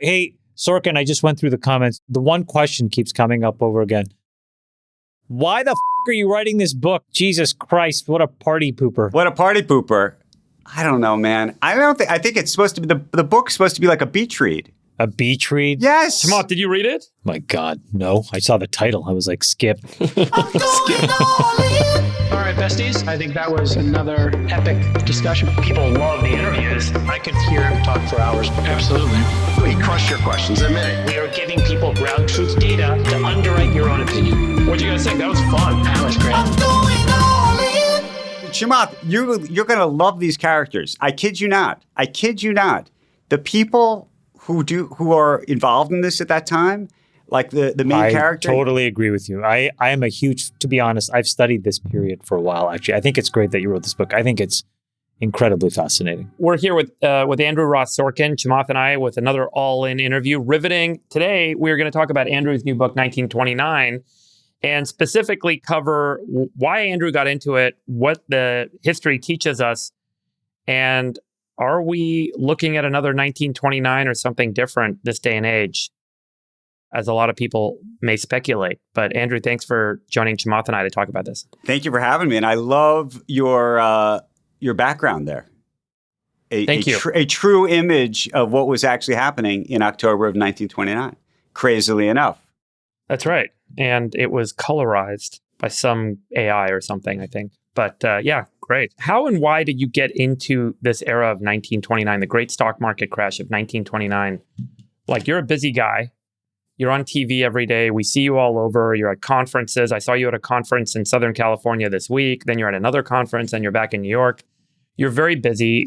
Hey, Sorkin, I just went through the comments. The one question keeps coming up over again. Why the are you writing this book? Jesus Christ, what a party pooper. What a party pooper. I don't know, man. I think it's supposed to be, the book's supposed to be like a beach read. A beach read? Yes. Chamath, did you read it? My God, no. I saw the title. I was like, skip. All right, besties. I think that was another epic discussion. People love the interviews. I could hear him talk for hours. Absolutely. We crushed your questions, admit it. We are giving people ground truth data to underwrite your own opinion. What'd you guys think? That was fun. That was great. Chamath, you're going to love these characters. I kid you not. I kid you not. The people who are involved in this at that time, like the main character. I totally agree with you. I am a huge, to be honest, I've studied this period for a while, actually. I think it's great that you wrote this book. I think it's incredibly fascinating. We're here with Andrew Ross Sorkin, Chamath and I, with another all-in interview. Riveting. Today, we're going to talk about Andrew's new book, 1929, and specifically cover why Andrew got into it, what the history teaches us, and are we looking at another 1929 or something different this day and age, as a lot of people may speculate. But Andrew, thanks for joining Chamath and I to talk about this. Thank you for having me. And I love your background there. Thank you. A true image of what was actually happening in October of 1929, crazily enough. That's right. And it was colorized by some AI or something, I think. But yeah, great. How and why did you get into this era of 1929, the great stock market crash of 1929? Like, you're a busy guy. You're on TV every day. We see you all over. You're at conferences. I saw you at a conference in Southern California this week. Then you're at another conference and you're back in New York. You're very busy.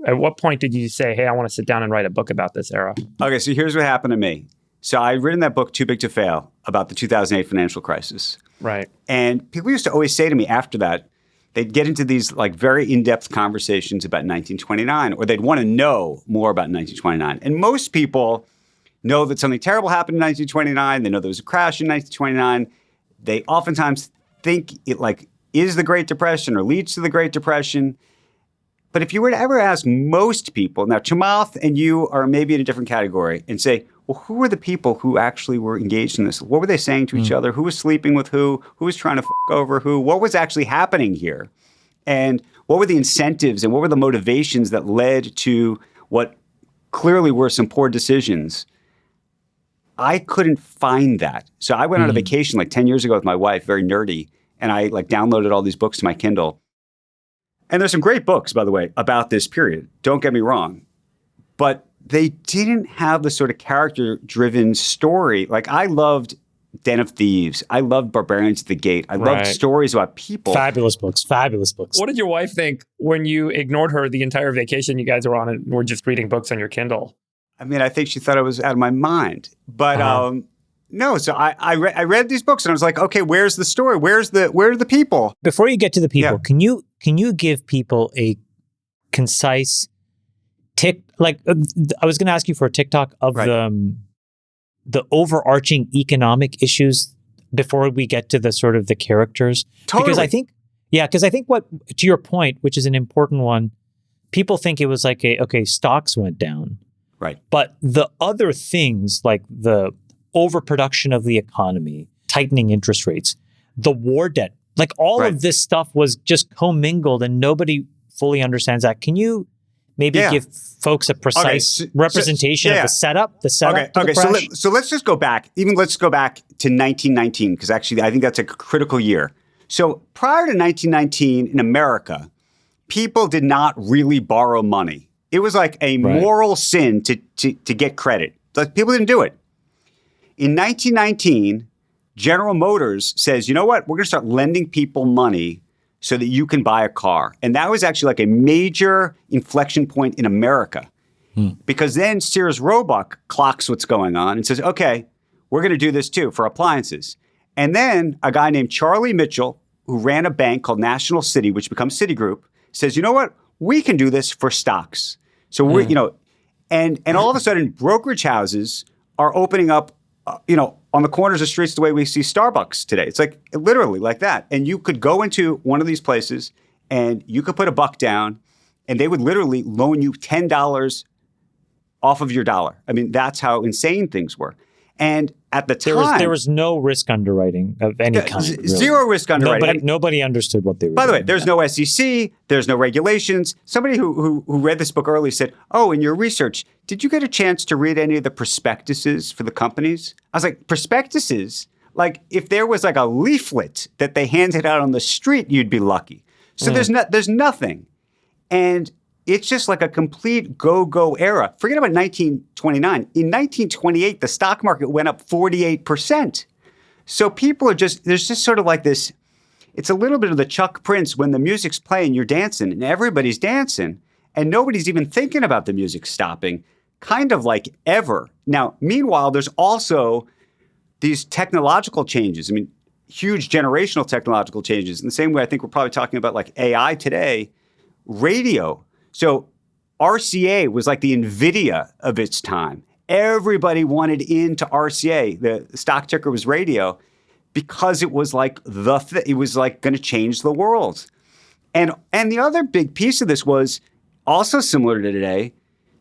At what point did you say, hey, I want to sit down and write a book about this era? Okay, so here's what happened to me. So I'd written that book, Too Big to Fail, about the 2008 financial crisis. Right. And people used to always say to me after that, they'd get into these like very in-depth conversations about 1929, or they'd want to know more about 1929. And most people know that something terrible happened in 1929. They know there was a crash in 1929. They oftentimes think it like is the Great Depression or leads to the Great Depression. But if you were to ever ask most people, now Chamath and you are maybe in a different category, and say, well, who were the people who actually were engaged in this? What were they saying to each other? Who was sleeping with who? Who was trying to over who? What was actually happening here? And what were the incentives and what were the motivations that led to what clearly were some poor decisions? I couldn't find that. So I went on a vacation like 10 years ago with my wife, very nerdy, and I like downloaded all these books to my Kindle. And there's some great books, by the way, about this period. Don't get me wrong. But they didn't have the sort of character-driven story. Like, I loved Den of Thieves. I loved Barbarians at the Gate. I loved stories about people. Fabulous books. Fabulous books. What did your wife think when you ignored her the entire vacation you guys were on and were just reading books on your Kindle? I mean, I think she thought I was out of my mind. But no, so I read these books and I was like, okay, where's the story? Where are the people? Before you get to the people, can you give people a concise I was going to ask you for a TikTok of the overarching economic issues before we get to the sort of the characters. Totally. Because I think what, to your point, which is an important one, people think it was like stocks went down. Right. But the other things like the overproduction of the economy, tightening interest rates, the war debt, like all of this stuff was just commingled and nobody fully understands that. Can you maybe give folks a precise representation of the setup? Okay. So let's just go back. Let's go back to 1919, because actually I think that's a critical year. So prior to 1919 in America, people did not really borrow money. It was like a moral sin to get credit. Like, people didn't do it. In 1919, General Motors says, you know what? We're going to start lending people money so that you can buy a car. And that was actually like a major inflection point in America. Because then Sears Roebuck clocks what's going on and says, okay, we're going to do this too for appliances. And then a guy named Charlie Mitchell, who ran a bank called National City, which becomes Citigroup, says, you know what? We can do this for stocks. So we're, and all of a sudden brokerage houses are opening up, on the corners of streets the way we see Starbucks today. It's like literally like that. And you could go into one of these places and you could put $1 down and they would literally loan you $10 off of your dollar. I mean, that's how insane things were. And at the time, there was no risk underwriting of any kind. Really. Zero risk underwriting. Nobody understood what they were doing. By the way, there's no SEC, there's no regulations. Somebody who read this book early said, "Oh, in your research, did you get a chance to read any of the prospectuses for the companies?" I was like, prospectuses? Like if there was like a leaflet that they handed out on the street, you'd be lucky. So there's nothing. And it's just like a complete go-go era. Forget about 1929. In 1928, the stock market went up 48%. So people are there's just sort of like this, it's a little bit of the Chuck Prince when the music's playing, you're dancing, and everybody's dancing, and nobody's even thinking about the music stopping, kind of like ever. Now, meanwhile, there's also these technological changes. I mean, huge generational technological changes. In the same way, I think we're probably talking about like AI today, radio. So RCA was like the NVIDIA of its time. Everybody wanted into RCA. The stock ticker was radio because it was like it was like going to change the world. And the other big piece of this was also similar to today,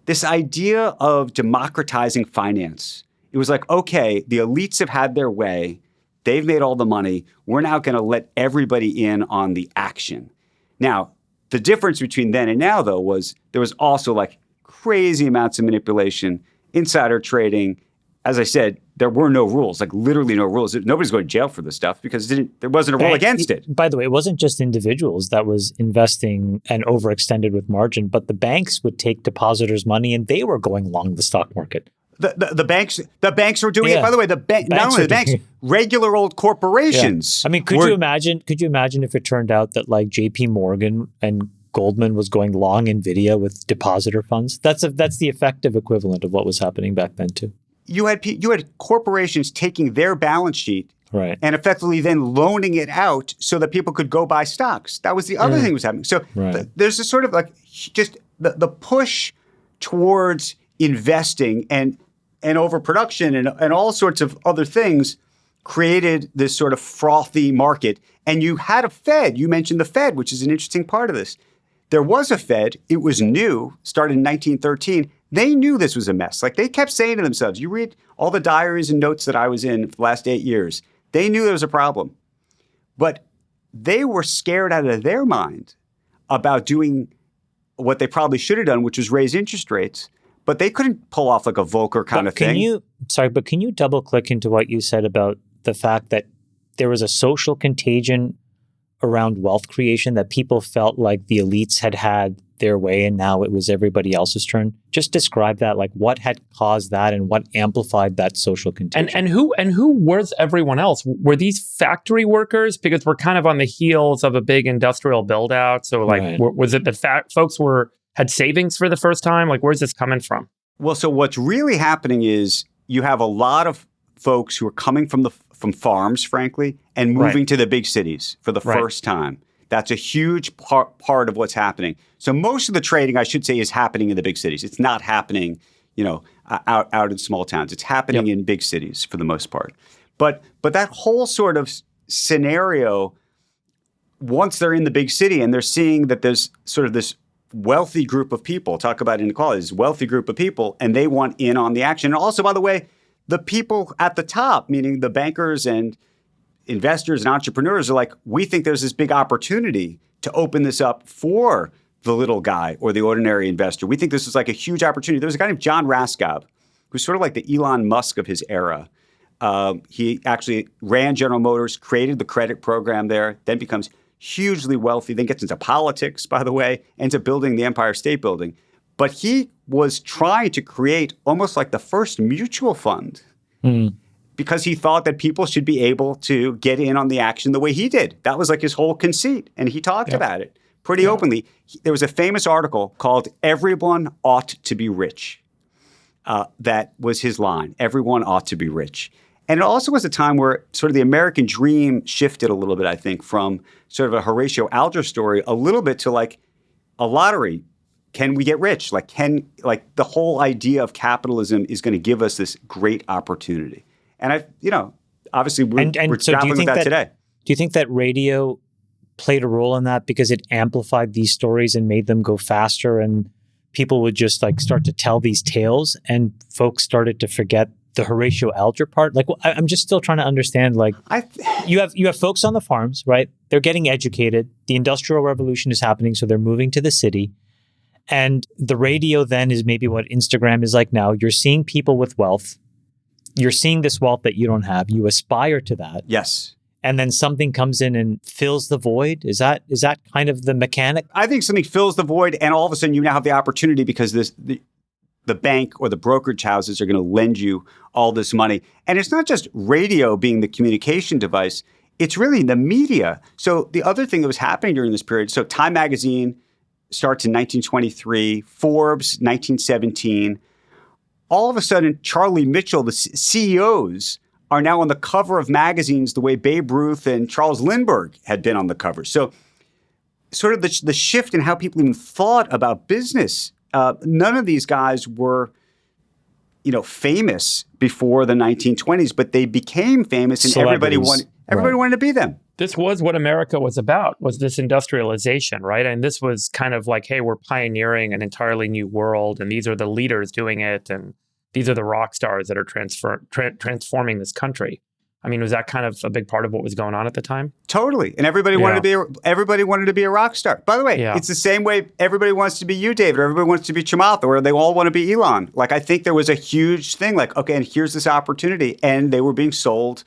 this idea of democratizing finance. It was like, okay, the elites have had their way. They've made all the money. We're now going to let everybody in on the action. Now, the difference between then and now, though, was there was also like crazy amounts of manipulation, insider trading. As I said, there were no rules, like literally no rules. Nobody's going to jail for this stuff because there wasn't a rule against it. By the way, it wasn't just individuals that was investing and overextended with margin, but the banks would take depositors' money and they were going long the stock market. The banks were doing it. By the way, not only the banks, regular old corporations. Yeah. I mean, could you imagine if it turned out that like JP Morgan and Goldman was going long NVIDIA with depositor funds? That's the effective equivalent of what was happening back then too. You had corporations taking their balance sheet and effectively then loaning it out so that people could go buy stocks. That was the other thing that was happening. So there's this sort of like just the push towards investing and overproduction and all sorts of other things created this sort of frothy market. And you had a Fed. You mentioned the Fed, which is an interesting part of this. There was a Fed. It was new, started in 1913. They knew this was a mess. Like they kept saying to themselves, you read all the diaries and notes that I was in for the last 8 years. They knew there was a problem. But they were scared out of their mind about doing what they probably should have done, which was raise interest rates. But they couldn't pull off like a Volcker kind of thing. Can you double click into what you said about the fact that there was a social contagion around wealth creation, that people felt like the elites had their way and now it was everybody else's turn? Just describe that, like what had caused that and what amplified that social contagion. And who was everyone else? Were these factory workers? Because we're kind of on the heels of a big industrial build out. So like, was it that folks had savings for the first time? Like, where's this coming from? Well, so what's really happening is you have a lot of folks who are coming from farms, frankly, and moving to the big cities for the first time. That's a huge part of what's happening. So most of the trading, I should say, is happening in the big cities. It's not happening, out in small towns. It's happening in big cities for the most part. But that whole sort of scenario, once they're in the big city and they're seeing that there's sort of this wealthy group of people, talk about inequality, this wealthy group of people, and they want in on the action. And also, by the way, the people at the top, meaning the bankers and investors and entrepreneurs, are like, we think there's this big opportunity to open this up for the little guy or the ordinary investor. We think this is like a huge opportunity. There's a guy named John Raskob, who's sort of like the Elon Musk of his era. He actually ran General Motors, created the credit program there, then becomes hugely wealthy, then gets into politics, by the way, ends up building the Empire State Building. But he was trying to create almost like the first mutual fund because he thought that people should be able to get in on the action the way he did. That was like his whole conceit. And he talked about it pretty openly. There was a famous article called "Everyone Ought to Be Rich." That was his line. Everyone ought to be rich. And it also was a time where sort of the American dream shifted a little bit, I think, from sort of a Horatio Alger story a little bit to like a lottery. Can we get rich? Like the whole idea of capitalism is going to give us this great opportunity. And obviously we're grappling with that today. Do you think that radio played a role in that because it amplified these stories and made them go faster, and people would just like start to tell these tales and folks started to forget the Horatio Alger part. Like, I'm just still trying to understand, like, you have folks on the farms, right? They're getting educated. The Industrial Revolution is happening, so they're moving to the city. And the radio then is maybe what Instagram is like now. You're seeing people with wealth. You're seeing this wealth that you don't have. You aspire to that. Yes. And then something comes in and fills the void. Is that kind of the mechanic? I think something fills the void, and all of a sudden you now have the opportunity because the bank or the brokerage houses are going to lend you all this money. And it's not just radio being the communication device. It's really the media. So the other thing that was happening during this period, so Time Magazine starts in 1923, Forbes, 1917. All of a sudden, Charlie Mitchell, the CEOs, are now on the cover of magazines the way Babe Ruth and Charles Lindbergh had been on the cover. So sort of the shift in how people even thought about business. None of these guys were, famous before the 1920s, but they became famous and everybody wanted to be them. This was what America was about, was this industrialization, right? And this was kind of like, hey, we're pioneering an entirely new world, and these are the leaders doing it, and these are the rock stars that are transforming this country. I mean, was that kind of a big part of what was going on at the time? Totally. And everybody wanted to be a rock star. By the way, it's the same way everybody wants to be you, David, or everybody wants to be Chamath, or they all want to be Elon. Like, I think there was a huge thing like, okay, and here's this opportunity. And they were being sold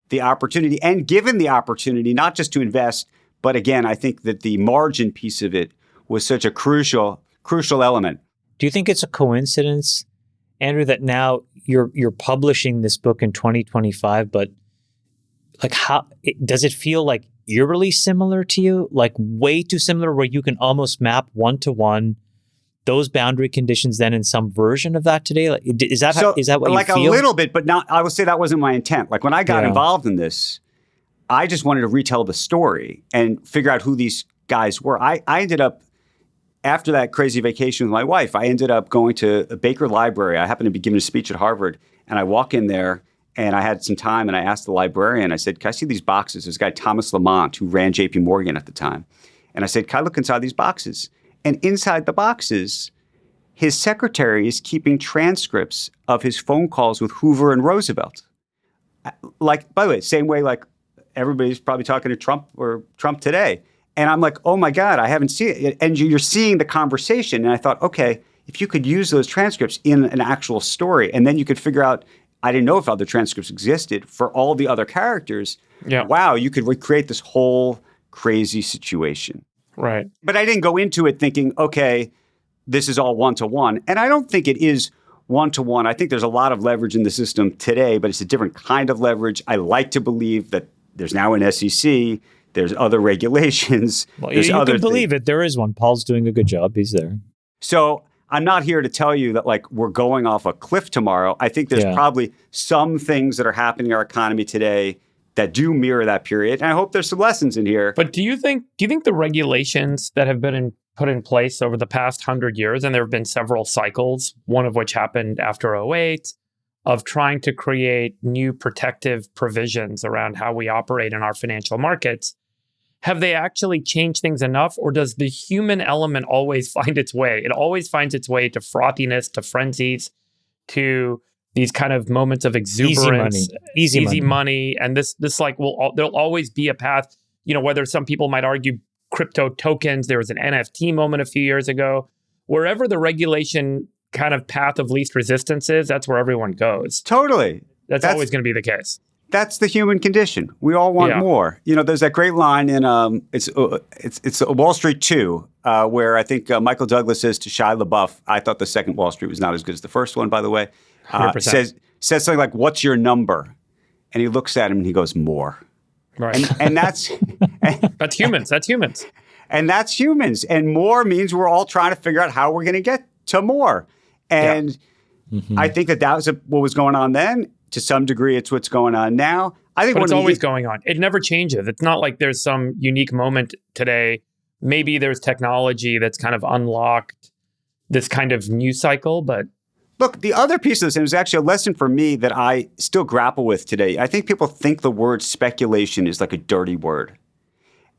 the opportunity and given the opportunity, not just to invest, but again, I think that the margin piece of it was such a crucial element. Do you think it's a coincidence, Andrew, that now you're publishing this book in 2025, but like does it feel like eerily similar to you? Like way too similar where you can almost map one-to-one those boundary conditions then in some version of that today? Like, is that what you feel? Like a little bit, but not, I would say that wasn't my intent. Like when I got involved in this, I just wanted to retell the story and figure out who these guys were. I ended up, after that crazy vacation with my wife, I ended up going to a Baker Library. I happened to be giving a speech at Harvard, and I walk in there, and I had some time, and I asked the librarian, I said, can I see these boxes? This guy, Thomas Lamont, who ran JP Morgan at the time. And I said, can I look inside these boxes? And inside the boxes, his secretary is keeping transcripts of his phone calls with Hoover and Roosevelt. Like, by the way, same way like everybody's probably talking to Trump or Trump today. And I'm like, oh my God, I haven't seen it. And you're seeing the conversation. And I thought, okay, if you could use those transcripts in an actual story, and then you could figure out, I didn't know if other transcripts existed for all the other characters. Yeah. Wow, you could recreate this whole crazy situation. Right. But I didn't go into it thinking, okay, this is all one-to-one. And I don't think it is one-to-one. I think there's a lot of leverage in the system today, but it's a different kind of leverage. I like to believe that there's now an SEC, there's other regulations. Well, you can believe it. There is one. Paul's doing a good job. He's there. So I'm not here to tell you that like we're going off a cliff tomorrow. I think there's probably some things that are happening in our economy today that do mirror that period. And I hope there's some lessons in here. But do you think the regulations that have been put in place over the past 100 years, and there have been several cycles, one of which happened after 2008, of trying to create new protective provisions around how we operate in our financial markets, have they actually changed things enough, or does the human element always find its way? It always finds its way to frothiness, to frenzies, to these kind of moments of exuberance, easy money. And this like there'll always be a path, whether some people might argue crypto tokens, there was an NFT moment a few years ago, wherever the regulation kind of path of least resistance is, that's where everyone goes. Totally. That's always going to be the case. That's the human condition. We all want more. There's that great line in it's Wall Street 2, where I think Michael Douglas says to Shia LaBeouf, I thought the second Wall Street was not as good as the first one, by the way. Says something like, "What's your number?" And he looks at him and he goes, "More." Right. And that's that's humans. That's humans. And that's humans. And more means we're all trying to figure out how we're going to get to more. And I think that was what was going on then. To some degree, it's what's going on now. I think it's always going on. It never changes. It's not like there's some unique moment today. Maybe there's technology that's kind of unlocked this kind of new cycle, but look, the other piece of this, and it was actually a lesson for me that I still grapple with today. I think people think the word speculation is like a dirty word.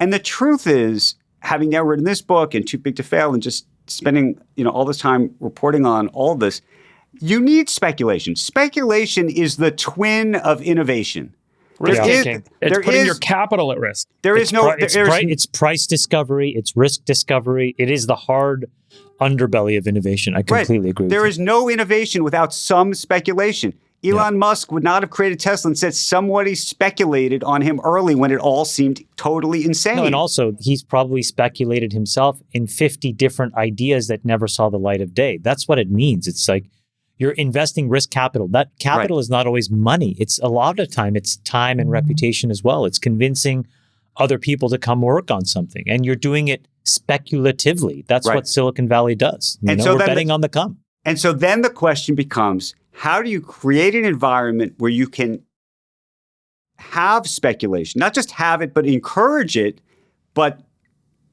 And the truth is, having now written this book and Too Big to Fail and just spending all this time reporting on all of this, you need speculation. Speculation is the twin of innovation. Risk taking. It's putting your capital at risk. It's price discovery. It's risk discovery. It is the hard underbelly of innovation. I completely agree with you. There is no innovation without some speculation. Elon Musk would not have created Tesla and said somebody speculated on him early when it all seemed totally insane. No, and also, he's probably speculated himself in 50 different ideas that never saw the light of day. That's what it means. It's like you're investing risk capital. That capital is not always money. It's a lot of time. It's time and reputation as well. It's convincing other people to come work on something. And you're doing it speculatively. That's what Silicon Valley does. We're betting on the come. And so then the question becomes, how do you create an environment where you can have speculation, not just have it, but encourage it, but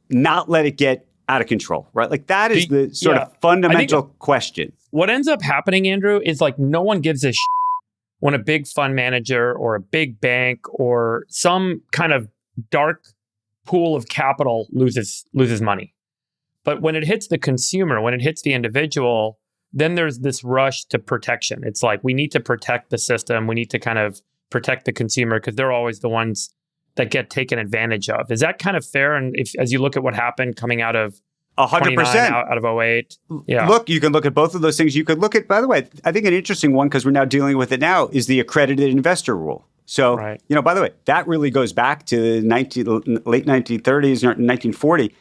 not let it get out of control, right? Like that is the sort of fundamental question. What ends up happening, Andrew, is like no one gives a shit when a big fund manager or a big bank or some kind of dark pool of capital loses money. But when it hits the consumer, when it hits the individual, then there's this rush to protection. It's like we need to protect the system. We need to kind of protect the consumer because they're always the ones that get taken advantage of. Is that kind of fair? And as you look at what happened coming out of 100% out of 08. Yeah. Look, you can look at both of those things. You could look at, by the way, I think an interesting one, because we're now dealing with it now, is the accredited investor rule. So, by the way, that really goes back to late 1930s, 1940.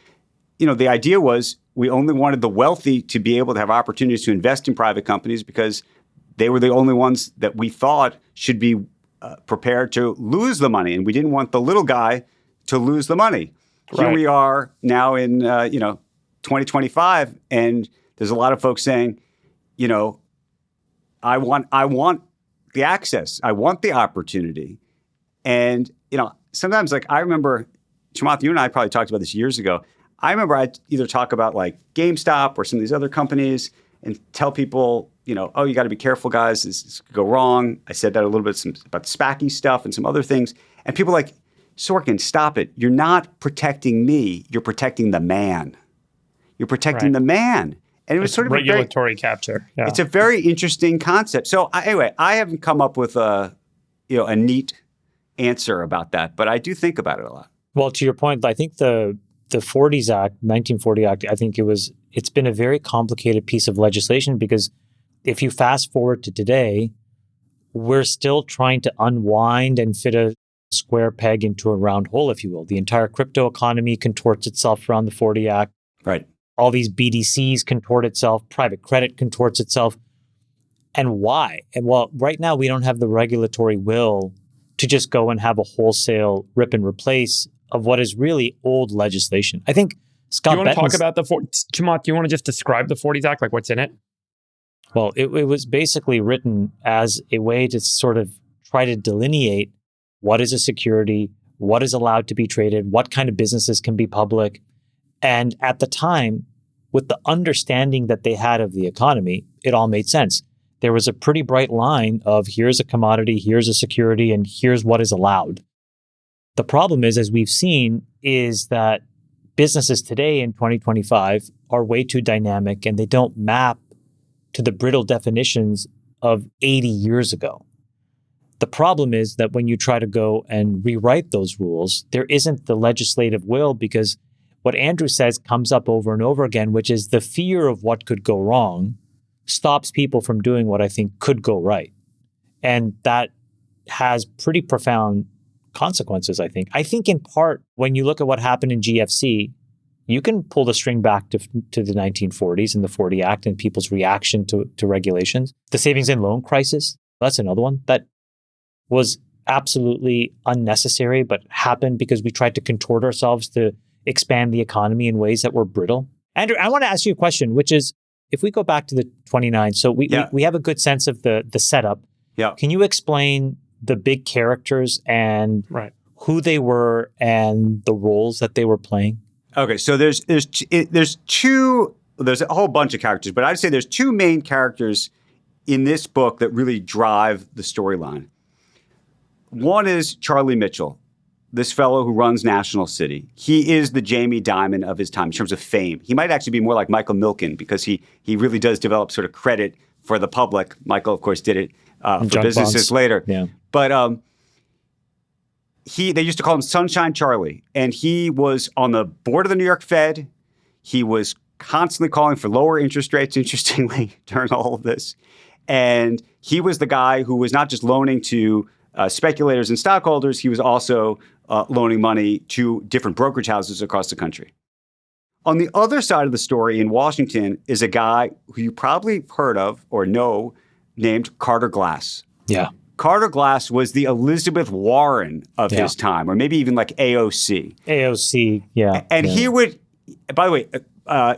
The idea was we only wanted the wealthy to be able to have opportunities to invest in private companies because they were the only ones that we thought should be prepared to lose the money. And we didn't want the little guy to lose the money. Here we are now in, 2025, and there's a lot of folks saying, I want the access. I want the opportunity. And, sometimes like I remember, Chamath, you and I probably talked about this years ago. I remember I'd either talk about like GameStop or some of these other companies and tell people, oh, you got to be careful, guys. This could go wrong. I said that a little bit about SPACy stuff and some other things. And people are like, Sorkin, stop it. You're not protecting me. You're protecting the man. You're protecting the man. And it was sort of regulatory capture. Yeah. It's a very interesting concept. So anyway, I haven't come up with a neat answer about that, but I do think about it a lot. Well, to your point, I think the 40s Act, 1940 Act, I think it's been a very complicated piece of legislation because if you fast forward to today, we're still trying to unwind and fit a square peg into a round hole, if you will. The entire crypto economy contorts itself around the 40 Act. Right. All these BDCs contort itself, private credit contorts itself. And why? And well, right now we don't have the regulatory will to just go and have a wholesale rip and replace of what is really old legislation. I think Scott Benton's... Do you want to talk about Chamath, do you want to just describe the 40s Act, like what's in it? Well, it was basically written as a way to sort of try to delineate what is a security, what is allowed to be traded, what kind of businesses can be public. And at the time, with the understanding that they had of the economy, it all made sense. There was a pretty bright line of here's a commodity, here's a security, and here's what is allowed. The problem is, as we've seen, is that businesses today in 2025 are way too dynamic and they don't map to the brittle definitions of 80 years ago. The problem is that when you try to go and rewrite those rules, there isn't the legislative will because what Andrew says comes up over and over again, which is the fear of what could go wrong stops people from doing what I think could go right. And that has pretty profound consequences, I think. I think in part, when you look at what happened in GFC, you can pull the string back to the 1940s and the 40 Act and people's reaction to regulations. The savings and loan crisis, that's another one that was absolutely unnecessary, but happened because we tried to contort ourselves to expand the economy in ways that were brittle. Andrew, I want to ask you a question, which is, if we go back to the 29, so we have a good sense of the setup. Yeah. Can you explain the big characters and who they were and the roles that they were playing? Okay, so there's a whole bunch of characters, but I'd say there's two main characters in this book that really drive the storyline. One is Charlie Mitchell. this fellow who runs National City, he is the Jamie Dimon of his time in terms of fame. He might actually be more like Michael Milken because he really does develop sort of credit for the public. Michael, of course, did it for businesses later. Yeah. But they used to call him Sunshine Charlie. And he was on the board of the New York Fed. He was constantly calling for lower interest rates, interestingly, during all of this. And he was the guy who was not just loaning to speculators and stockholders, he was also loaning money to different brokerage houses across the country. On the other side of the story in Washington is a guy who you probably heard of or know named Carter Glass. Yeah. Carter Glass was the Elizabeth Warren of his time, or maybe even like AOC. AOC, yeah. And he would, by the way,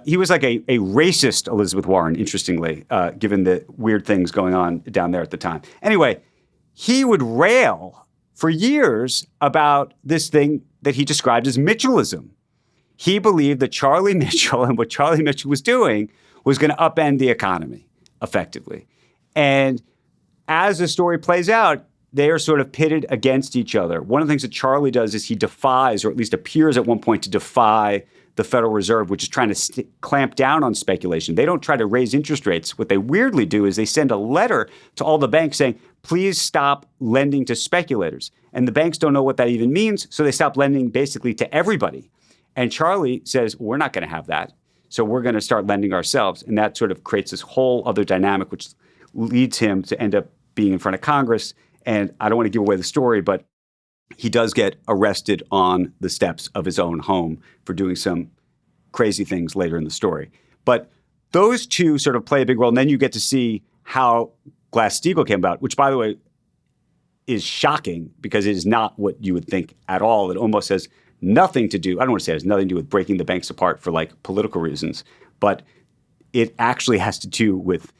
he was like a racist Elizabeth Warren, interestingly, given the weird things going on down there at the time. Anyway, he would rail for years about this thing that he described as Mitchellism. He believed that Charlie Mitchell and what Charlie Mitchell was doing was going to upend the economy effectively. And as the story plays out, they are sort of pitted against each other. One of the things that Charlie does is he defies, or at least appears at one point to defy, the Federal Reserve, which is trying to clamp down on speculation. They don't try to raise interest rates. What they weirdly do is they send a letter to all the banks saying, please stop lending to speculators. And the banks don't know what that even means, so they stop lending basically to everybody. And Charlie says, we're not going to have that. So we're going to start lending ourselves. And that sort of creates this whole other dynamic, which leads him to end up being in front of Congress. And I don't want to give away the story, but he does get arrested on the steps of his own home for doing some crazy things later in the story. But those two sort of play a big role. And then you get to see how Glass-Steagall came about, which, by the way, is shocking because it is not what you would think at all. It almost has nothing to do, I don't want to say it has nothing to do with breaking the banks apart for like political reasons, but it actually has to do with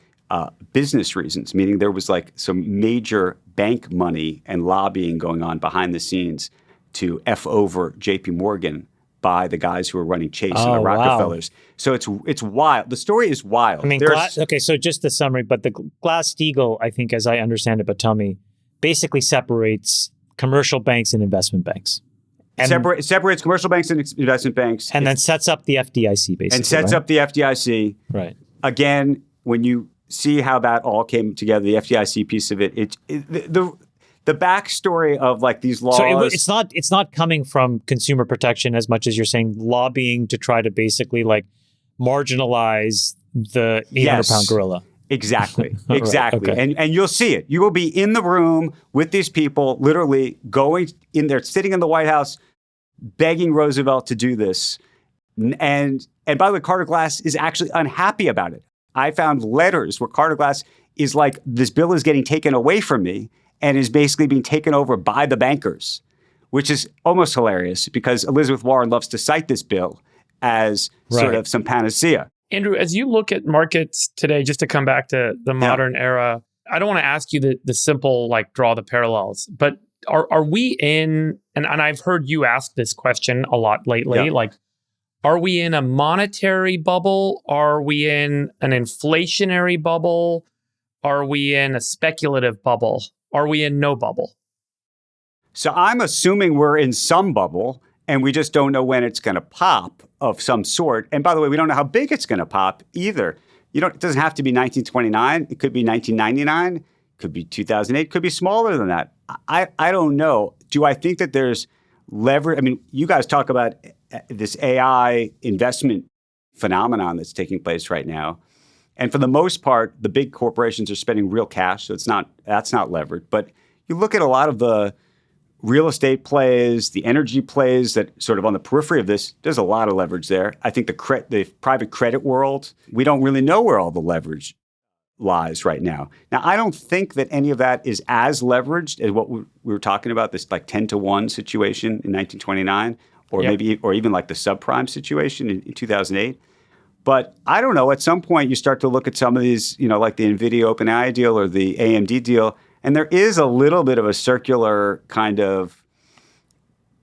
business reasons, meaning there was like some major bank money and lobbying going on behind the scenes to F over JP Morgan by the guys who were running Chase and the Rockefellers. Wow. So it's wild. The story is wild. I mean, okay, so just the summary, but the Glass-Steagall, I think, as I understand it, but tell me, basically separates commercial banks and investment banks. And separates commercial banks and investment banks. And then sets up the FDIC, basically. And sets up the FDIC. Right. Again, when you see how that all came together, the FDIC piece of it, the backstory of like these laws. So it's not coming from consumer protection as much as you're saying lobbying to try to basically like marginalize the 800-pound gorilla. Exactly. Right, Exactly. okay. And you'll see it. You will be in the room with these people, literally going in there, sitting in the White House, begging Roosevelt to do this. And by the way, Carter Glass is actually unhappy about it. I found letters where Carter Glass is like, this bill is getting taken away from me and is basically being taken over by the bankers, which is almost hilarious because Elizabeth Warren loves to cite this bill as sort of some panacea. Andrew, as you look at markets today, just to come back to the modern era, I don't want to ask you the simple, like, draw the parallels, but are we in, and I've heard you ask this question a lot lately, like, are we in a monetary bubble? Are we in an inflationary bubble? Are we in a speculative bubble? Are we in no bubble? So I'm assuming we're in some bubble and we just don't know when it's going to pop of some sort. And by the way, we don't know how big it's going to pop either. It doesn't have to be 1929. It could be 1999. It could be 2008. It could be smaller than that. I don't know. Do I think that there's leverage? I mean, you guys talk about this AI investment phenomenon that's taking place right now. And for the most part, the big corporations are spending real cash. So that's not levered. But you look at a lot of the real estate plays, the energy plays that sort of on the periphery of this, there's a lot of leverage there. I think the private credit world, we don't really know where all the leverage lies right now. Now, I don't think that any of that is as leveraged as what we were talking about, this like 10-to-1 situation in 1929, or maybe, or even like the subprime situation in 2008. But I don't know, at some point you start to look at some of these, like the NVIDIA OpenAI deal or the AMD deal, and there is a little bit of a circular kind of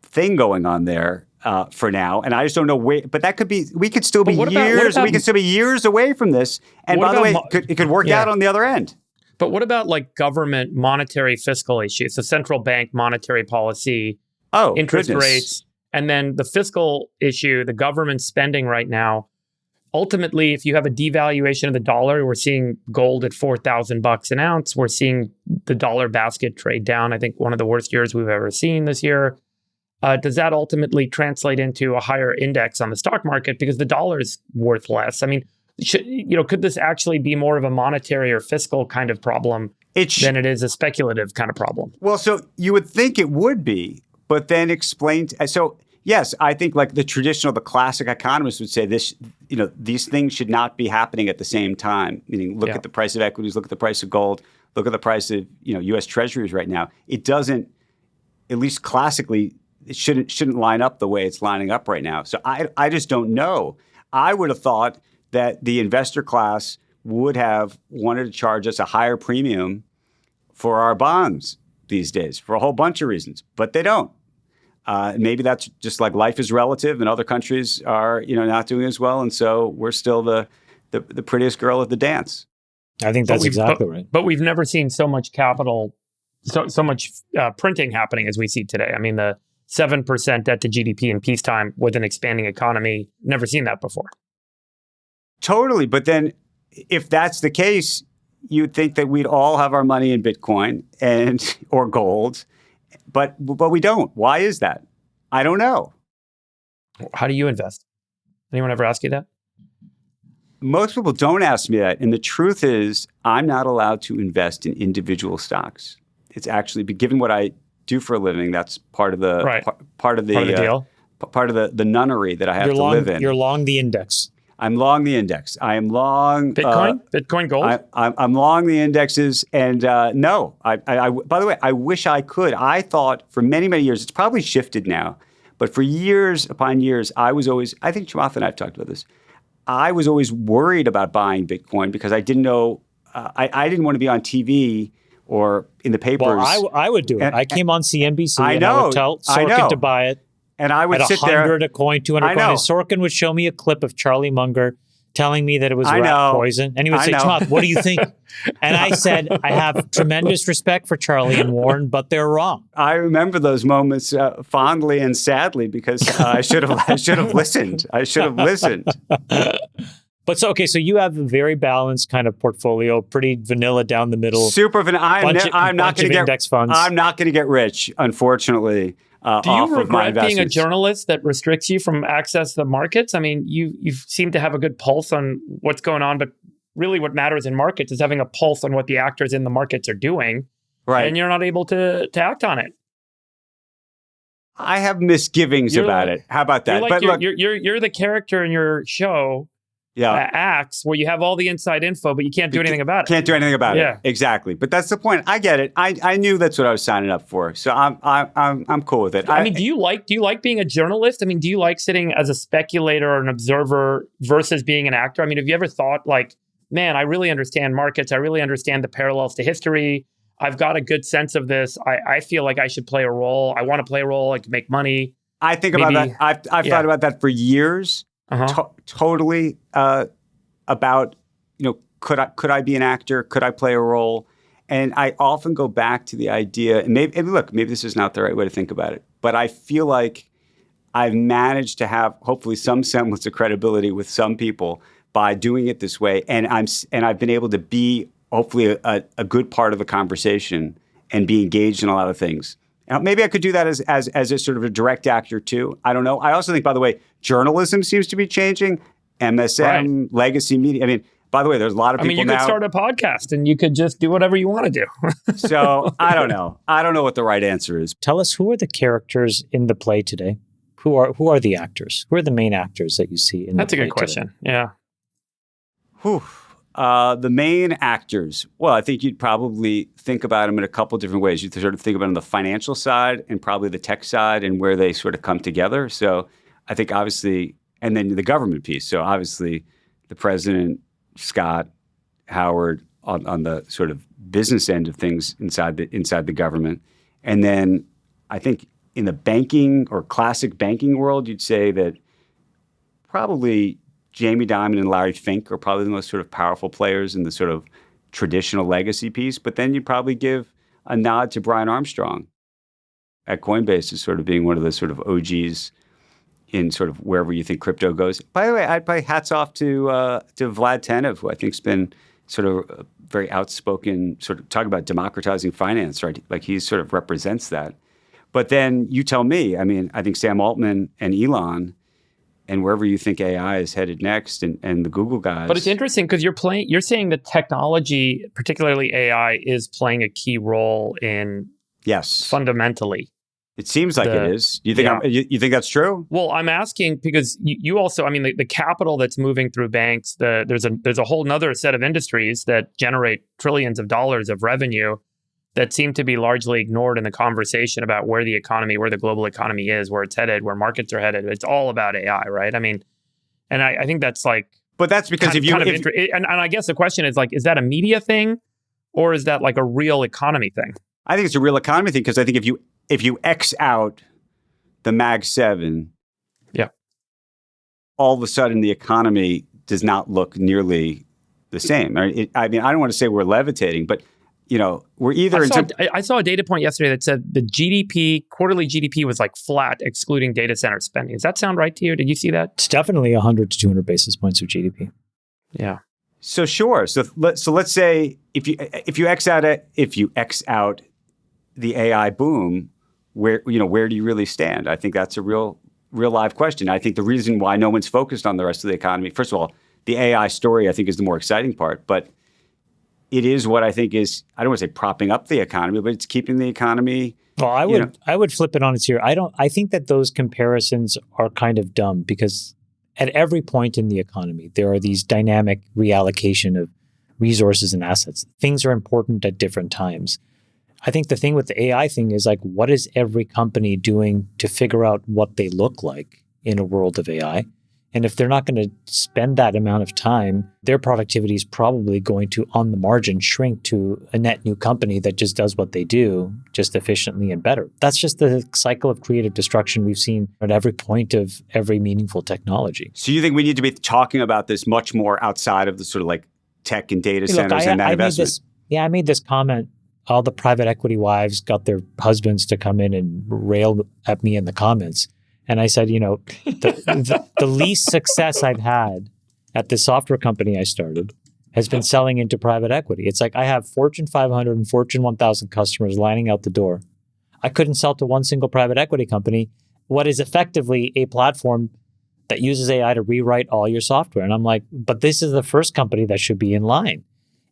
thing going on there for now. And I just don't know where, but that could be, we could still be years away from this. And by the way, it could work out on the other end. But what about like government monetary fiscal issues, the central bank monetary policy? interest goodness. rates, and then the fiscal issue, the government spending right now. Ultimately, if you have a devaluation of the dollar, we're seeing gold at $4,000 an ounce. We're seeing the dollar basket trade down. I think one of the worst years we've ever seen this year. Does that ultimately translate into a higher index on the stock market because the dollar is worth less? I mean, could this actually be more of a monetary or fiscal kind of problem than it is a speculative kind of problem? Well, so you would think it would be, but then so yes, I think like the classic economists would say this, these things should not be happening at the same time. Meaning, look at the price of equities, look at the price of gold, look at the price of, U.S. Treasuries right now. It doesn't, at least classically, it shouldn't line up the way it's lining up right now. So I just don't know. I would have thought that the investor class would have wanted to charge us a higher premium for our bonds these days for a whole bunch of reasons, but they don't. Maybe that's just like life is relative and other countries are, not doing as well. And so we're still the prettiest girl at the dance. I think that's exactly right. But we've never seen so much capital, so much printing happening as we see today. I mean, the 7% debt to GDP in peacetime with an expanding economy, never seen that before. Totally. But then if that's the case, you'd think that we'd all have our money in Bitcoin or gold, but we don't. Why is that? I don't know. How do you invest? Anyone ever ask you that? Most people don't ask me that. And the truth is, I'm not allowed to invest in individual stocks. It's actually, given what I do for a living, that's part of the part of the deal, part of the nunnery that I have to live in. You're long the index. I'm long the index. I am long Bitcoin, gold. I'm long the indexes, and no. I by the way, I wish I could. I thought for many years, it's probably shifted now, but for years upon years, I think Chamath and I have talked about this. I was always worried about buying Bitcoin because I didn't know. I didn't want to be on TV or in the papers. Well, I would do it. I came on CNBC I would tell Sorkin to buy it. And I would at sit there. 100 a coin, 200 a coin. And Sorkin would show me a clip of Charlie Munger telling me that it was rat poison. And he would say, Chamath, what do you think? And I said, I have tremendous respect for Charlie and Warren, but they're wrong. I remember those moments fondly and sadly because I should have listened. I should have listened. But so you have a very balanced kind of portfolio, pretty vanilla down the middle. Super vanilla. I'm not going to get index funds. I'm not going to get rich, unfortunately. Do you regret being a journalist that restricts you from access to the markets? I mean, you seem to have a good pulse on what's going on, but really what matters in markets is having a pulse on what the actors in the markets are doing. Right. And you're not able to act on it. I have misgivings about it. How about that? You're the character in your show. Acts where you have all the inside info, but you can't do anything about it. Can't do anything about it. Exactly. But that's the point. I get it. I knew that's what I was signing up for. So I'm cool with it. I mean, do you like being a journalist? I mean, do you like sitting as a speculator or an observer versus being an actor? I mean, have you ever thought like, man, I really understand markets. I really understand the parallels to history. I've got a good sense of this. I feel like I should play a role. I want to play a role. I can make money. I think about that. I've thought about that for years. Totally about, could I be an actor? Could I play a role? And I often go back to the idea, and maybe this is not the right way to think about it, but I feel like I've managed to have hopefully some semblance of credibility with some people by doing it this way. And I've been able to be hopefully a good part of the conversation and be engaged in a lot of things. Now, maybe I could do that as a sort of a direct actor too. I don't know. I also think, by the way, journalism seems to be changing. MSM, legacy media. I mean, by the way, there's a lot of people now. I mean, you could start a podcast and you could just do whatever you want to do. So I don't know. I don't know what the right answer is. Tell us, who are the characters in the play today? Who are the actors? Who are the main actors that you see in the play? That's a good question. Today? Yeah. The main actors, well, I think you'd probably think about them in a couple different ways. You'd sort of think about them on the financial side and probably the tech side and where they sort of come together. So I think obviously, and then the government piece. So obviously the president, Scott, Howard on the sort of business end of things inside the government. And then I think in the banking or classic banking world, you'd say that probably Jamie Dimon and Larry Fink are probably the most sort of powerful players in the sort of traditional legacy piece. But then you'd probably give a nod to Brian Armstrong. at Coinbase as sort of being one of the sort of OGs in sort of wherever you think crypto goes. By the way, I'd probably hats off to Vlad Tenev, who I think's been sort of very outspoken, sort of talking about democratizing finance, right? Like he sort of represents that. But then you tell me, I mean, I think Sam Altman and Elon and wherever you think AI is headed next and the Google guys. But it's interesting because you're saying that technology, particularly AI, is playing a key role in fundamentally. It seems like it is. You think you think that's true? Well, I'm asking because you also, I mean, the capital that's moving through banks, there's a whole nother set of industries that generate trillions of dollars of revenue that seem to be largely ignored in the conversation about where the global economy is, where it's headed, where markets are headed. It's all about AI, right? I mean, and I think that's like, but that's because and I guess the question is like, is that a media thing, or is that like a real economy thing? I think it's a real economy thing because I think if you X out the Mag 7, all of a sudden the economy does not look nearly the same. I mean, I don't want to say we're levitating, but we're either. I saw a data point yesterday that said the quarterly GDP was like flat, excluding data center spending. Does that sound right to you? Did you see that? It's definitely 100 to 200 basis points of GDP. Yeah. So sure. So let's say if you X out the AI boom, where do you really stand? I think that's a real live question. I think the reason why no one's focused on the rest of the economy, first of all, the AI story I think is the more exciting part, but it is what I think is, I don't want to say propping up the economy, but it's keeping the economy. Well, I would flip it on its ear. I think that those comparisons are kind of dumb because at every point in the economy, there are these dynamic reallocation of resources and assets. Things are important at different times. I think the thing with the AI thing is like, what is every company doing to figure out what they look like in a world of AI? And if they're not going to spend that amount of time, their productivity is probably going to, on the margin, shrink to a net new company that just does what they do, just efficiently and better. That's just the cycle of creative destruction we've seen at every point of every meaningful technology. So you think we need to be talking about this much more outside of the sort of like tech and data centers and that investment? I made this comment. All the private equity wives got their husbands to come in and rail at me in the comments. And I said, the least success I've had at the software company I started has been selling into private equity. It's like I have Fortune 500 and Fortune 1000 customers lining out the door. I couldn't sell to one single private equity company what is effectively a platform that uses AI to rewrite all your software. And I'm like, but this is the first company that should be in line.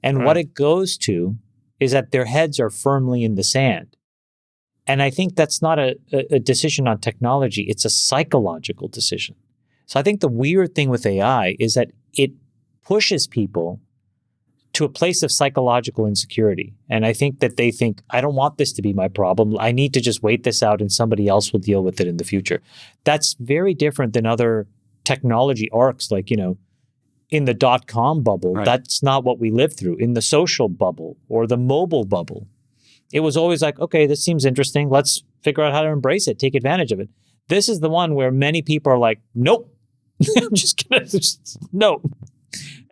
And what it goes to is that their heads are firmly in the sand. And I think that's not a decision on technology. It's a psychological decision. So I think the weird thing with AI is that it pushes people to a place of psychological insecurity. And I think that they think, I don't want this to be my problem. I need to just wait this out and somebody else will deal with it in the future. That's very different than other technology arcs, like, in the dot-com bubble. Right. That's not what we lived through. In the social bubble or the mobile bubble, it was always like, okay, this seems interesting. Let's figure out how to embrace it, take advantage of it. This is the one where many people are like, nope, I'm just going to, no.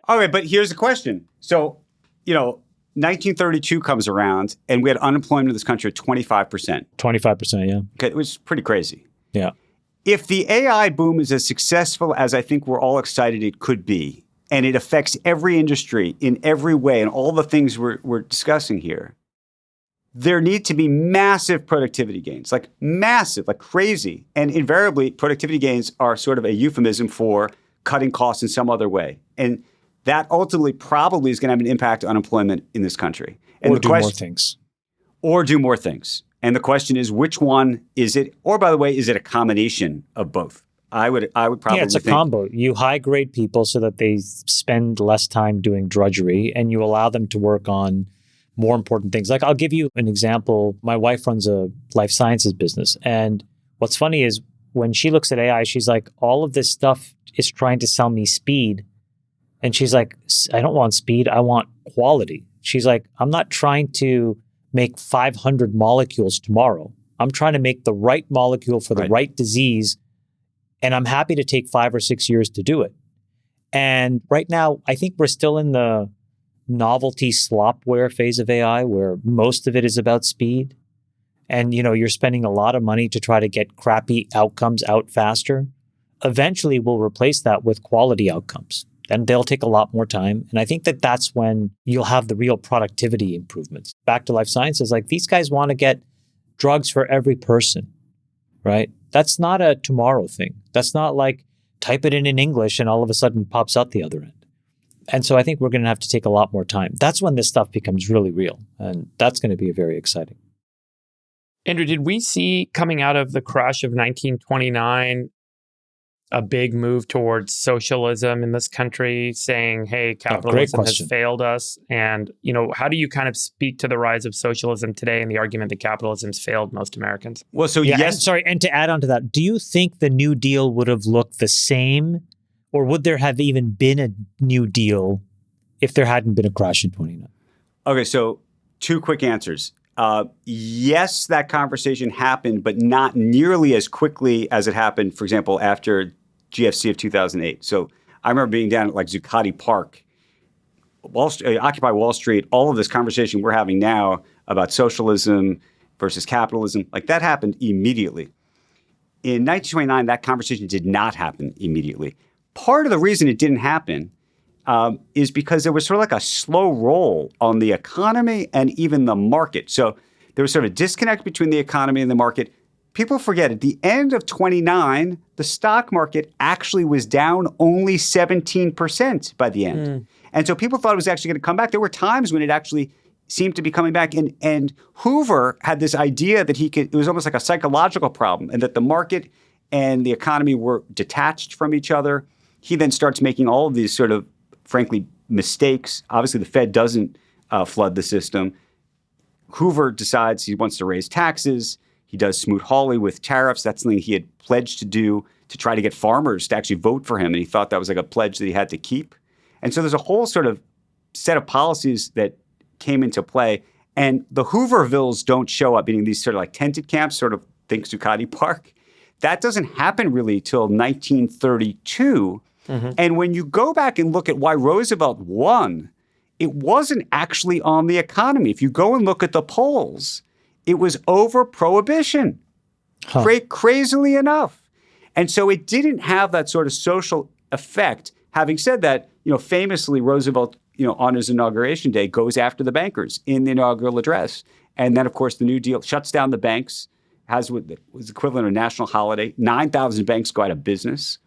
All right, but here's the question. So, 1932 comes around and we had unemployment in this country at 25%. 25%, yeah. Okay, which is pretty crazy. Yeah. If the AI boom is as successful as I think we're all excited it could be, and it affects every industry in every way and all the things we're discussing here, there need to be massive productivity gains, like massive, like crazy. And invariably, productivity gains are sort of a euphemism for cutting costs in some other way. And that ultimately probably is going to have an impact on employment in this country. And or do more things. Or do more things. And the question is, which one is it? Or by the way, is it a combination of both? I would probably it's a combo. You high grade people so that they spend less time doing drudgery and you allow them to work on more important things. Like I'll give you an example. My wife runs a life sciences business. And what's funny is when she looks at AI, she's like, all of this stuff is trying to sell me speed. And she's like, I don't want speed. I want quality. She's like, I'm not trying to make 500 molecules tomorrow. I'm trying to make the right molecule for the right disease. And I'm happy to take 5 or 6 years to do it. And right now, I think we're still in the novelty slopware phase of AI where most of it is about speed. and you're spending a lot of money to try to get crappy outcomes out faster, eventually we'll replace that with quality outcomes. And they'll take a lot more time. And I think that that's when you'll have the real productivity improvements. Back to life sciences, like these guys want to get drugs for every person, right? That's not a tomorrow thing. That's not like type it in English and all of a sudden it pops out the other end. And so I think we're going to have to take a lot more time. That's when this stuff becomes really real. And that's going to be very exciting. Andrew, did we see coming out of the crash of 1929 a big move towards socialism in this country, saying, hey, capitalism has failed us? And, how do you kind of speak to the rise of socialism today and the argument that capitalism's failed most Americans? Well, so yes. And to add on to that, do you think the New Deal would have looked the same, or would there have even been a New Deal if there hadn't been a crash in 29? Okay, so 2 quick answers. Yes, that conversation happened, but not nearly as quickly as it happened, for example, after GFC of 2008. So I remember being down at like Zuccotti Park, Occupy Wall Street, all of this conversation we're having now about socialism versus capitalism, like that happened immediately. In 1929, that conversation did not happen immediately. Part of the reason it didn't happen is because there was sort of like a slow roll on the economy and even the market. So there was sort of a disconnect between the economy and the market. People forget at the end of 29, the stock market actually was down only 17% by the end. And so people thought it was actually going to come back. There were times when it actually seemed to be coming back. And Hoover had this idea that it was almost like a psychological problem, and that the market and the economy were detached from each other. He then starts making all of these sort of, frankly, mistakes. Obviously, the Fed doesn't flood the system. Hoover decides he wants to raise taxes. He does Smoot-Hawley with tariffs. That's something he had pledged to do to try to get farmers to actually vote for him. And he thought that was like a pledge that he had to keep. And so there's a whole sort of set of policies that came into play. And the Hoovervilles don't show up, meaning these sort of like tented camps, sort of think Zuccotti Park. That doesn't happen really till 1932. And when you go back and look at why Roosevelt won, it wasn't actually on the economy. If you go and look at the polls, it was over prohibition, crazily enough. And so it didn't have that sort of social effect. Having said that, famously Roosevelt, on his inauguration day, goes after the bankers in the inaugural address. And then, of course, the New Deal shuts down the banks, has what was equivalent of a national holiday. 9,000 banks go out of business.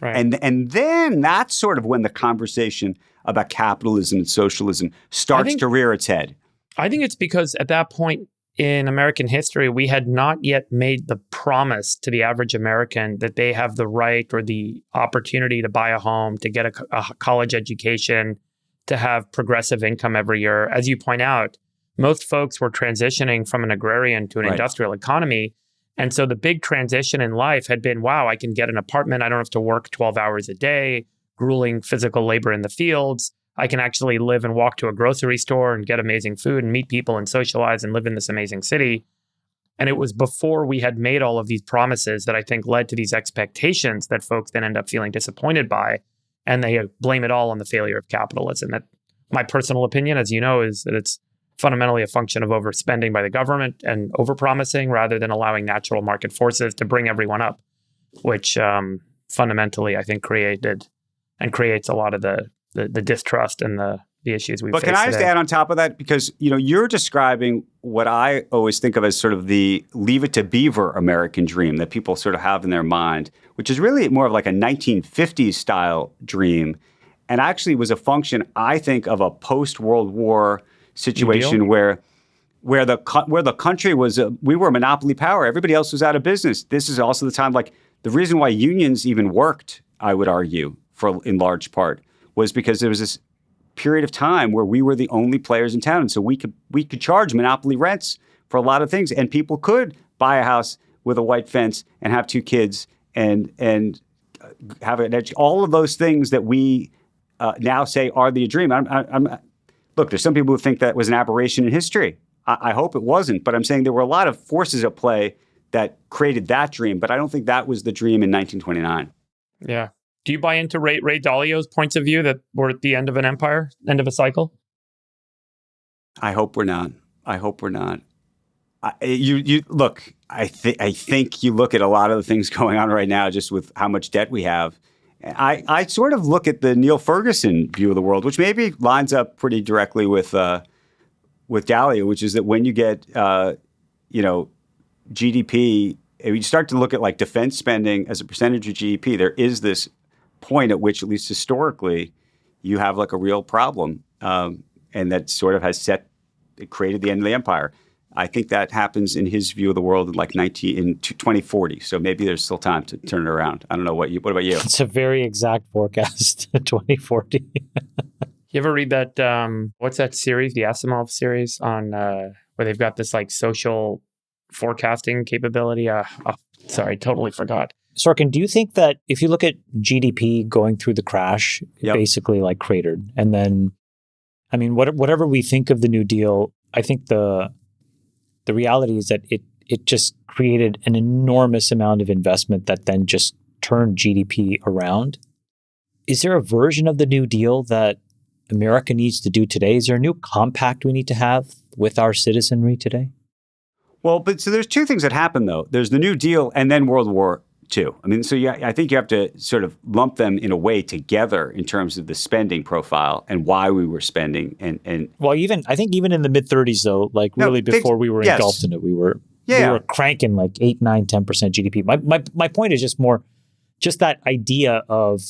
Right. And then that's sort of when the conversation about capitalism and socialism starts to rear its head. I think it's because at that point in American history, we had not yet made the promise to the average American that they have the right or the opportunity to buy a home, to get a college education, to have progressive income every year. As you point out, most folks were transitioning from an agrarian to an industrial economy. And so the big transition in life had been, wow, I can get an apartment. I don't have to work 12 hours a day, grueling physical labor in the fields. I can actually live and walk to a grocery store and get amazing food and meet people and socialize and live in this amazing city. And it was before we had made all of these promises that I think led to these expectations that folks then end up feeling disappointed by. And they blame it all on the failure of capitalism. That, my personal opinion, as you know, is that it's fundamentally a function of overspending by the government and overpromising rather than allowing natural market forces to bring everyone up, which fundamentally I think created and creates a lot of the distrust and the issues we face. But can I just add on top of that? Because, you're describing what I always think of as sort of the leave it to Beaver American dream that people sort of have in their mind, which is really more of like a 1950s style dream. And actually was a function, I think, of a post-World War situation where the country was, we were a monopoly power. Everybody else was out of business. This is also the time, like the reason why unions even worked, I would argue, in large part, was because there was this period of time where we were the only players in town. And so we could charge monopoly rents for a lot of things. And people could buy a house with a white fence and have 2 kids and have an edge. All of those things that we now say are the dream. Look, there's some people who think that was an aberration in history. I hope it wasn't. But I'm saying there were a lot of forces at play that created that dream. But I don't think that was the dream in 1929. Yeah. Do you buy into Ray Dalio's points of view that we're at the end of an empire, end of a cycle? I hope we're not. You look. I think you look at a lot of the things going on right now, just with how much debt we have. I sort of look at the Neil Ferguson view of the world, which maybe lines up pretty directly with Dahlia, which is that when you get GDP, if you start to look at like defense spending as a percentage of GDP, there is this point at which, at least historically, you have like a real problem, and that sort of it created the end of the empire. I think that happens in his view of the world in 2040. So maybe there's still time to turn it around. I don't know what about you? It's a very exact forecast, 2040. You ever read that? What's that series? The Asimov series on where they've got this like social forecasting capability. Sorry, totally forgot. Sorkin, do you think that if you look at GDP going through the crash, it basically like cratered, and then, I mean, whatever we think of the New Deal, I think the reality is that it just created an enormous amount of investment that then just turned GDP around. Is there a version of the New Deal that America needs to do today? Is there a new compact we need to have with our citizenry today? Well, so there's two things that happen, though. There's the New Deal and then World War II. I mean, so I think you have to sort of lump them in a way together in terms of the spending profile and why we were spending. And well, I think even in the mid-30s, though, like really before we were engulfed in it, we were cranking like 8, 9, 10% GDP. My point is just that idea of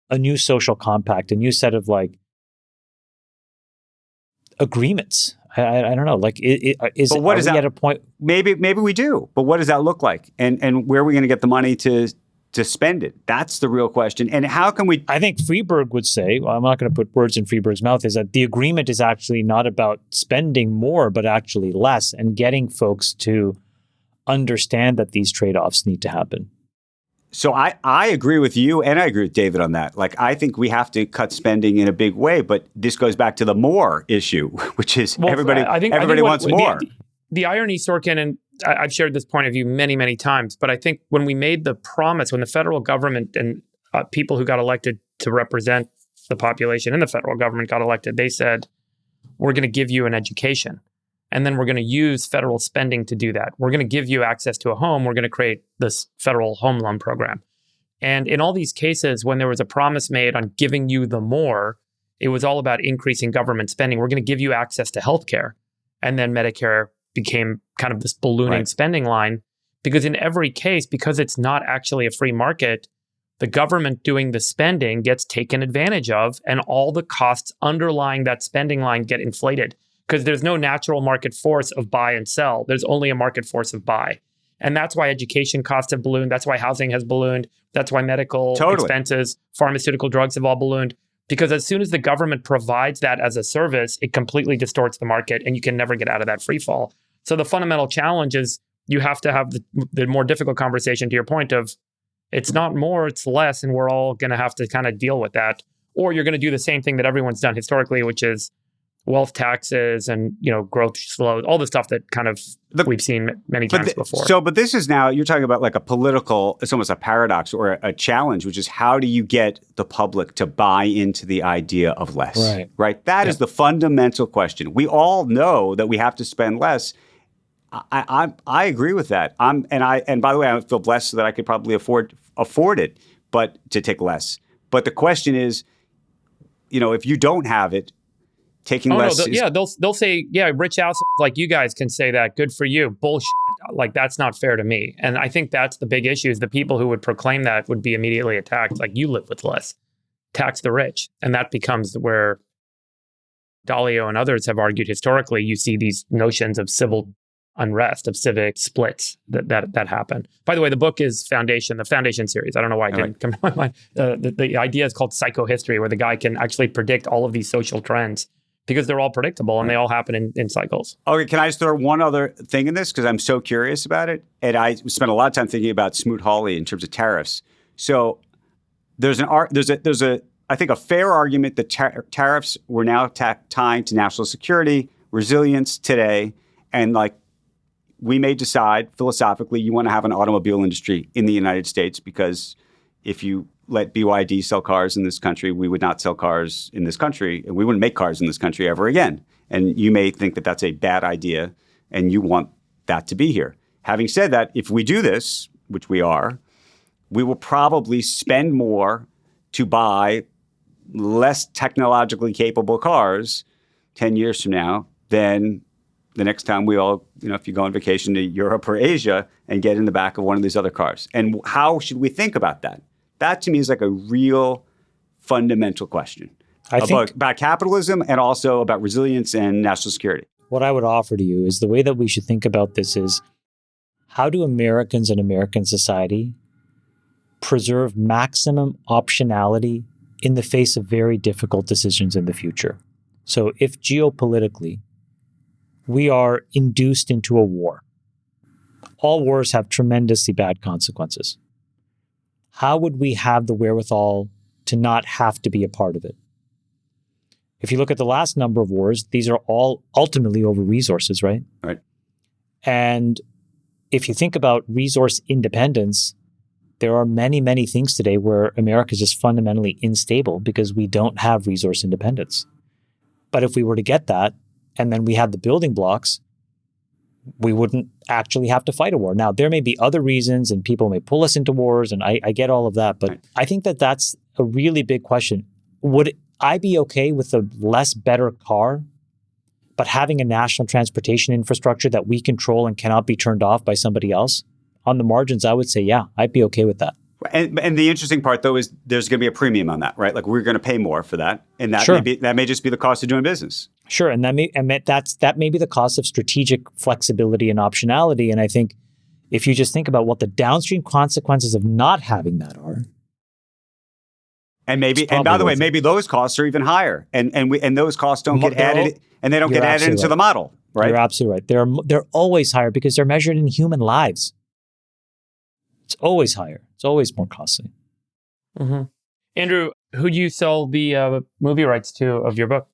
a new social compact, a new set of like agreements. I don't know. Like, are we at a point? Maybe we do. But what does that look like? And where are we going to get the money to spend it? That's the real question. And how can we? I think Friedberg would say, well, I'm not going to put words in Friedberg's mouth, is that the agreement is actually not about spending more, but actually less, and getting folks to understand that these trade-offs need to happen. So I agree with you, and I agree with David on that. Like, I think we have to cut spending in a big way, but this goes back to the more issue, which is everybody wants more. The irony, Sorkin, and I've shared this point of view many, many times, but I think when we made the promise, when the federal government and people who got elected to represent the population in the federal government got elected, they said, we're going to give you an education. And then we're going to use federal spending to do that. We're going to give you access to a home. We're going to create this federal home loan program. And in all these cases, when there was a promise made on giving you the more, it was all about increasing government spending. We're going to give you access to healthcare. And then Medicare became kind of this ballooning spending line. Because in every case, because it's not actually a free market, the government doing the spending gets taken advantage of, and all the costs underlying that spending line get inflated. Because there's no natural market force of buy and sell. There's only a market force of buy. And that's why education costs have ballooned. That's why housing has ballooned. That's why medical expenses, pharmaceutical drugs have all ballooned. Because as soon as the government provides that as a service, it completely distorts the market, and you can never get out of that free fall. So the fundamental challenge is you have to have the more difficult conversation, to your point, of it's not more, it's less, and we're all going to have to kind of deal with that. Or you're going to do the same thing that everyone's done historically, which is wealth taxes and, growth slows, all the stuff that kind of we've seen many times before. But this is now, you're talking about like it's almost a paradox or a challenge, which is how do you get the public to buy into the idea of less, right? That is the fundamental question. We all know that we have to spend less. I agree with that. And by the way, I feel blessed that I could probably afford it, but to take less. But the question is, if you don't have it, taking less. They'll say, rich assholes like you guys can say that. Good for you. Bullshit. Like, that's not fair to me. And I think that's the big issue, is the people who would proclaim that would be immediately attacked. Like, you live with less. Tax the rich. And that becomes where Dalio and others have argued historically. You see these notions of civil unrest, of civic splits that happen. By the way, the book is the Foundation series. I don't know why it didn't come to my mind. The idea is called psychohistory, where the guy can actually predict all of these social trends, because they're all predictable and they all happen in cycles. Okay, can I just throw one other thing in this? Because I'm so curious about it. And I spent a lot of time thinking about Smoot-Hawley in terms of tariffs. So there's I think a fair argument that tariffs were now tying to national security, resilience today. And like, we may decide philosophically you want to have an automobile industry in the United States, because if you let BYD sell cars in this country, we would not sell cars in this country, and we wouldn't make cars in this country ever again. And you may think that that's a bad idea, and you want that to be here. Having said that, if we do this, which we are, we will probably spend more to buy less technologically capable cars 10 years from now than the next time we all, if you go on vacation to Europe or Asia and get in the back of one of these other cars. And how should we think about that? That to me is like a real fundamental question about capitalism and also about resilience and national security. What I would offer to you is the way that we should think about this is, how do Americans and American society preserve maximum optionality in the face of very difficult decisions in the future? So if geopolitically we are induced into a war, all wars have tremendously bad consequences. How would we have the wherewithal to not have to be a part of it? If you look at the last number of wars, these are all ultimately over resources, right? Right. And if you think about resource independence, there are many, many things today where America is just fundamentally unstable because we don't have resource independence. But if we were to get that, and then we had the building blocks, we wouldn't actually have to fight a war. Now, there may be other reasons and people may pull us into wars, and I get all of that, but I think that that's a really big question. Would I be okay with a less better car, but having a national transportation infrastructure that we control and cannot be turned off by somebody else? On the margins, I would say, yeah, I'd be okay with that. And the interesting part, though, is there's going to be a premium on that, right? Like we're going to pay more for that, and that that may just be the cost of doing business. Sure, and that may be the cost of strategic flexibility and optionality. And I think if you just think about what the downstream consequences of not having that are, and by the way, maybe those costs are even higher, and those costs don't get added, and they don't get added into the model, right? You're absolutely right. They're always higher because they're measured in human lives. It's always higher. It's always more costly. Mm-hmm. Andrew, who do you sell the movie rights to of your book?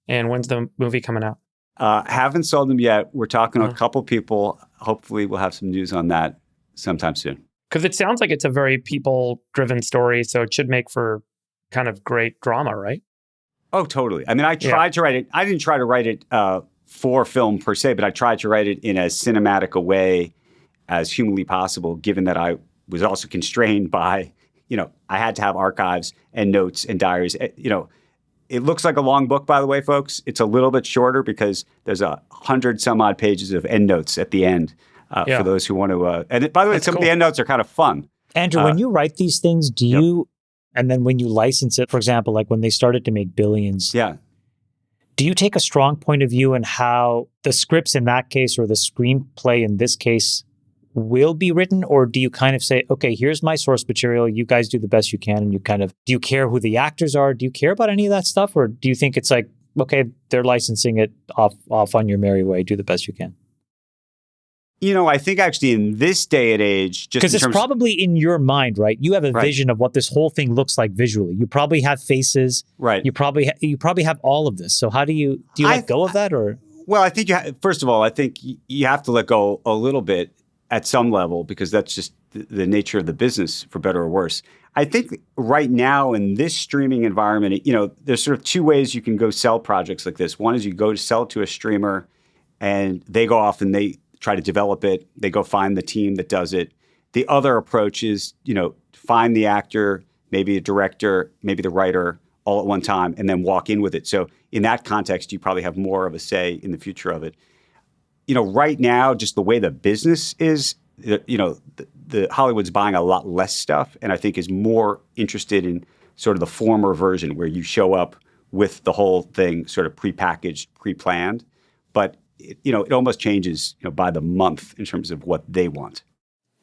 And when's the movie coming out? Haven't sold them yet. We're talking to a couple people. Hopefully we'll have some news on that sometime soon. Because it sounds like it's a very people-driven story, so it should make for kind of great drama, right? Oh, totally. I mean, I tried to write it. I didn't try to write it for film per se, but I tried to write it in as cinematic a way as humanly possible, given that I was also constrained by, I had to have archives and notes and diaries. It looks like a long book, by the way, folks. It's a little bit shorter because there's 100 some odd pages of endnotes at the end for those who want to. And by the way, some of the endnotes are kind of fun. Andrew, when you write these things, do you, and then when you license it, for example, like when they started to make billions, do you take a strong point of view in how the scripts in that case or the screenplay in this case will be written? Or do you kind of say, okay, here's my source material, you guys do the best you can, and do you care who the actors are? Do you care about any of that stuff? Or do you think it's like, okay, they're licensing it off on your merry way, do the best you can? I think actually in this day and age, just because it's probably in your mind, right? You have a vision of what this whole thing looks like visually. You probably have faces, right? You probably have all of this. So how do you let go of that, or? Well, I think first of all, I think you have to let go a little bit at some level, because that's just the nature of the business, for better or worse. I think right now in this streaming environment, there's sort of two ways you can go sell projects like this. One is you go to sell to a streamer and they go off and they try to develop it. They go find the team that does it. The other approach is, find the actor, maybe a director, maybe the writer all at one time, and then walk in with it. So in that context, you probably have more of a say in the future of it. Right now, just the way the business is, the Hollywood's buying a lot less stuff, and I think is more interested in sort of the former version where you show up with the whole thing sort of prepackaged, pre-planned. But it almost changes by the month in terms of what they want.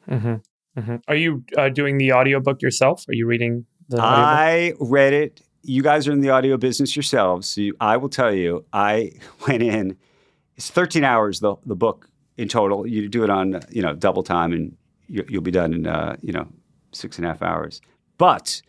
Mm-hmm. Mm-hmm. Are you doing the audiobook yourself? Are you reading the audiobook? I read it. You guys are in the audio business yourselves, so I will tell you, I went in. It's 13 hours, the book in total. You do it on, double time, and you'll be done in, 6.5 hours. But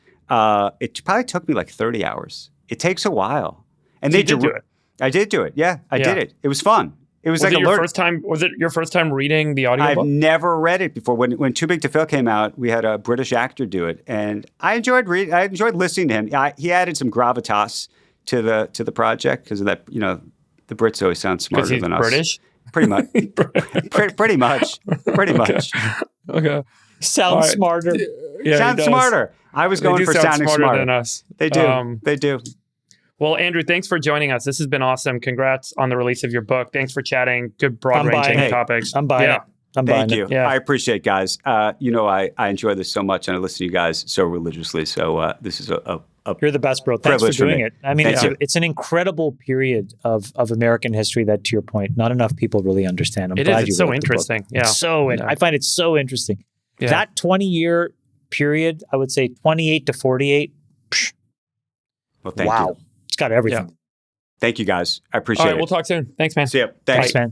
it probably took me like 30 hours. It takes a while. And so you did do it. I did do it. Yeah, I did it. It was fun. It was like your first time. Was it your first time reading the audiobook? I've never read it before. When Too Big to Fail came out, we had a British actor do it, and I enjoyed reading. I enjoyed listening to him. He added some gravitas to the project because of that. The Brits always sound smarter than us. British? Pretty much. Pretty much. Okay. Sounds smarter. Yeah, Sounds smarter. I was going for sounding smarter than us. They do. They do. Well, Andrew, thanks for joining us. This has been awesome. Congrats on the release of your book. Thanks for chatting. Good broad-ranging topics. I'm buying it. Thank you. Yeah. I appreciate it, guys. I enjoy this so much, and I listen to you guys so religiously. So this is a You're the best, bro. Thanks for doing it. I mean, it's an incredible period of American history that, to your point, not enough people really understand. I'm glad It's so interesting. Yeah. I find it so interesting. Yeah. That 20-year period, I would say 28 to 48. Well, thank you. It's got everything. Thank you, guys. I appreciate All right, it. we'll talk soon. Thanks, man. See ya. Thanks, man.